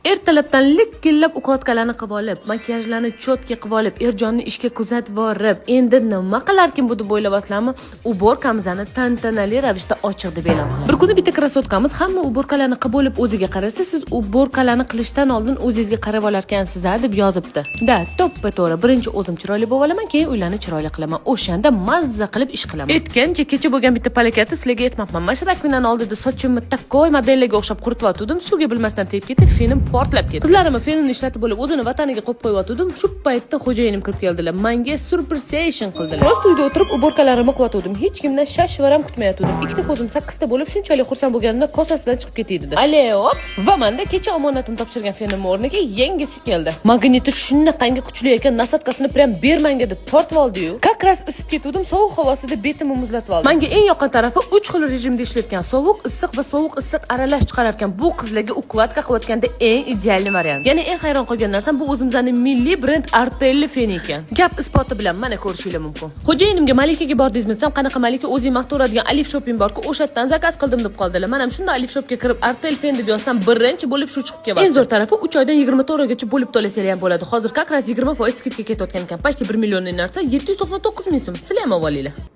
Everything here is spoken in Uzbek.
Ertalabdan likkillab uklatkalarni qilib olib, makiyajlarni cho'tki qilib olib, Erjonni ishga kuzatib borib, endi nima qilarkin bu deb o'ylayapsizlarmi? Uborkamizni tantanali ravishda ochiq deb e'lon qildi. Bir kuni bitta krasotkamiz hamma uborkalarni qilib olib o'ziga qarasa, siz uborkalarni qilishdan oldin o'zingizga qarab olarkansiz deb yozibdi. Da, to'ppa-to'g'ri, birinchi o'zim chiroyli bo'lib olaman, keyin uylarni chiroyli qilaman. O'shanda mazza qilib ish qilaman. Aytgancha kecha bo'lgan bitta palakatni sizlarga aytmoqman. Mana shu rakvinan oldida sochimni takkoy modellarga o'xshab quritib suvga bilmasdan tegib ketib, fenim portlab ketdi. Qizlarim fenini ishlatib bo'lib o'zini vataniga qo'yib qo'yotgandim. Shu paytda xo'jayinim kirib keldilar. Menga surprisation qildilar. Rost uyda o'tirib uborkalarimni qilyotgandim. Hech kimdan shashvaram kutmayotgandim. Ikkita ko'zim 8 ta bo'lib shunchalik xursand bo'lganimda kosasidan chiqib ketdi. Ale hop, va menda kecha omonatini topshirgan fenimning o'rniga yangisi keldi. Magniti shunaqangi kuchli ekan, nasatkasini prям bermanga deb tortib oldi-yu. Как раз isib ketdim, sovuq havosida betimni muzlatib oldi. Menga eng yoqqan tarafi 3 xil rejimda ishlayotgan, sovuq, issiq va sovuq issiq aralash chiqararkan bu qizlarga ukvatka qilayotganda eng ideal variant. Yana eng hayron qolgan narsam bu o'zimizning milliy brend Artelli fen ekan. Gap isboti bilan mana ko'rishingiz mumkin. Xo'jayinimga Malikaga bordingiz desam, qanaqa Malika o'zing maqturadigan Alif Shopping bor-ku, o'shadan zakaz qildim deb qoldilar. Men ham shunda Alif Shopga kirib Artel fen deb yozsam, birinchi bo'lib shu chiqib kelyapti. Eng zo'r tarafi 3 oydan 24 oygacha bo'lib to'lasalar ham bo'ladi. Hozir как раз 20% skidka ketayotgan ekan. Почти 1 millionning narsa 799 ming so'm. Sizlar ham olinglar.